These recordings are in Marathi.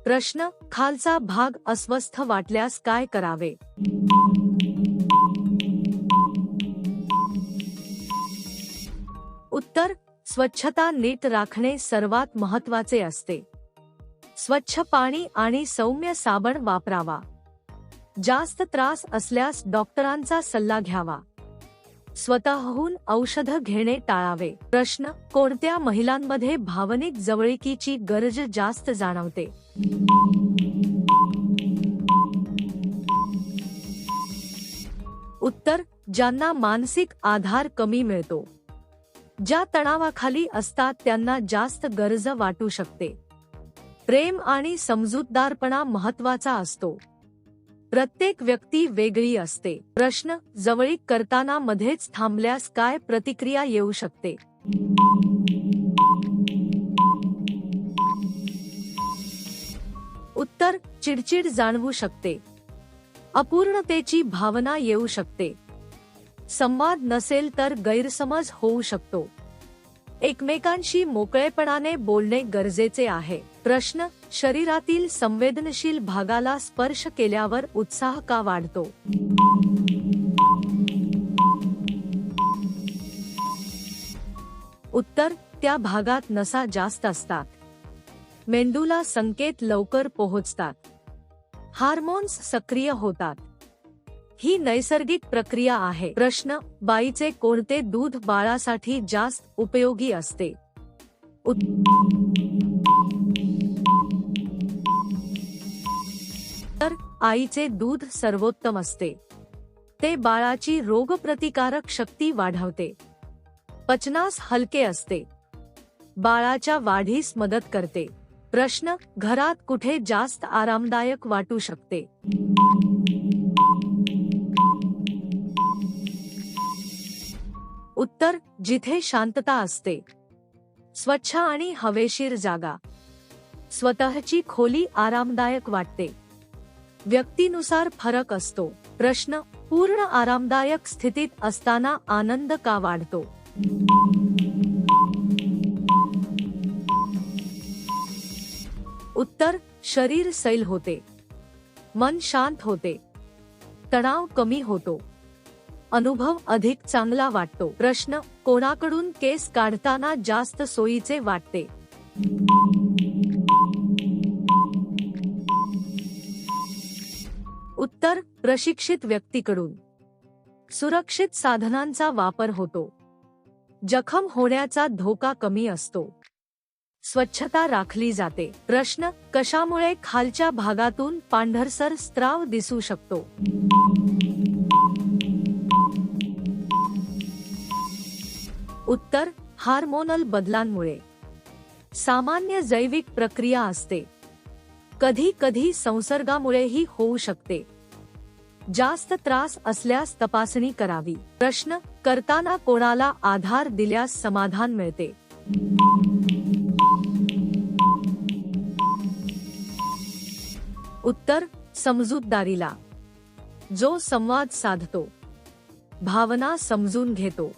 प्रश्न: खालचा भाग अस्वस्थ वाटल्यास काय करावे? उत्तर: स्वच्छता नीट राखणे सर्वात महत्त्वाचे असते. स्वच्छ पाणी आणि सौम्य साबण वापरावा. जास्त त्रास असल्यास डॉक्टरांचा सल्ला घ्यावा. स्वतःहून औषध घेणे टाळावे. प्रश्न: कोणत्या महिलांमध्ये भावनिक जवळीकीची गरज जास्त जाणवते? उत्तर: ज्यांना मानसिक आधार कमी मिळतो. ज्या तणावाखाली असतात त्यांना जास्त गरज वाटू शकते. प्रेम आणि समजूतदारपणा महत्त्वाचा असतो. प्रत्येक व्यक्ती वेगळी असते. प्रश्न: जवळीक करताना मध्येच थांबल्यास काय प्रतिक्रिया येऊ शकते? उत्तर: चिडचिड जाणवू शकते. अपूर्णतेची भावना येऊ शकते. संवाद नसेल तर गैरसमज होऊ शकतो. एकमेकांशी मोकळेपणाने बोलणे गरजेचे आहे. प्रश्न: शरीरातील संवेदनशील भागाला स्पर्श केल्यावर उत्साह का वाढतो? उत्तर: त्या भागात नसा जास्त असतात. मेंदूला संकेत लवकर पोहोचतात. हार्मोन्स सक्रिय होतात. ही नैसर्गिक प्रक्रिया आहे. प्रश्न: बाईचे कोणते दूध बाळासाठी जास्त उपयोगी असते? उत्तर: आईचे दूध सर्वोत्तम असते. ते बाळाची रोगप्रतिकारक शक्ती वाढवते. पचनास हलके असते. बाळाच्या वाढीस मदत करते. प्रश्न: घरात कुठे जास्त आरामदायक वाटू शकते? उत्तर: जिथे शांतता असते. स्वच्छ आणि हवेशीर जागा. स्वतःची खोली आरामदायक वाटते. व्यक्तीनुसार फरक असतो. प्रश्न: पूर्ण आरामदायक स्थितीत असताना आनंद का वाढतो? उत्तर: शरीर सैल होते. मन शांत होते. तणाव कमी होतो. अनुभव अधिक चांगला वाटतो. प्रश्न: कोणाकडून केस काढताना जास्त सोयीचे वाटते? उत्तर: प्रशिक्षित व्यक्तीकडून. सुरक्षित साधनांचा वापर होतो. जखम होण्याचा धोका कमी असतो. स्वच्छता राखली जाते. प्रश्न: कशामुळे खालच्या भागातून पांढरसर स्त्राव दिसू शकतो? उत्तर: हार्मोनल बदलांमुळे. सामान्य जैविक प्रक्रिया असते. कधी कधी संसर्गामुळेही होऊ शकते. जास्त त्रास असल्यास तपासणी करावी. प्रश्न: करताना कोणाला आधार दिल्यास समाधान मिळते? उत्तर: समजूतदारीला. जो संवाद साधतो. भावना समजून घेतो.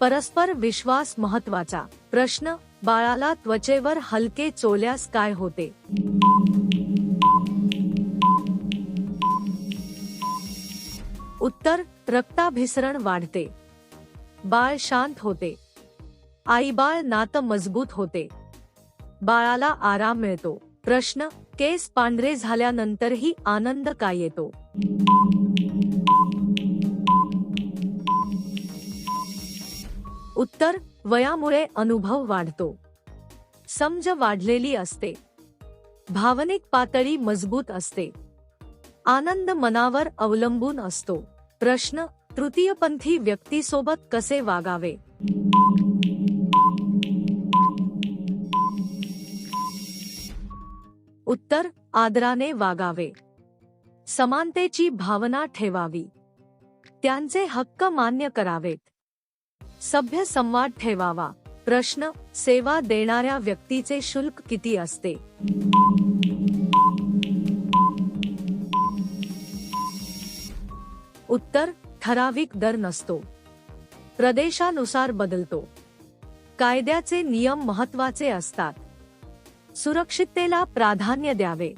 परस्पर विश्वास महत्त्वाचा. प्रश्न: बाळाला त्वचेवर हलके चोळल्यास काय होते? उत्तर: रक्ताभिसरण वाढते. बाळ शांत होते. आई-बाळ नातं मजबूत होते. बाळाला आराम मिळतो. प्रश्न: केस पांढरे झाल्यानंतरही आनंद का येतो? उत्तर: वयामुळे अनुभव वाढतो. समज वाढलेली असते. भावनिक पातळी मजबूत असते. आनंद मनावर अवलंबून असतो. प्रश्न: तृतीयपंथी व्यक्तीसोबत कसे वागावे? उत्तर: आदराने वागावे. समानतेची भावना ठेवावी. त्यांचे हक्क मान्य करावेत. सभ्य संवाद ठेवावा. प्रश्न: सेवा देणाऱ्या व्यक्तीचे शुल्क किती असते? उत्तर: ठराविक दर नसतो. प्रदेशानुसार बदलतो. कायद्याचे नियम महत्त्वाचे असतात. सुरक्षिततेला प्राधान्य द्यावे.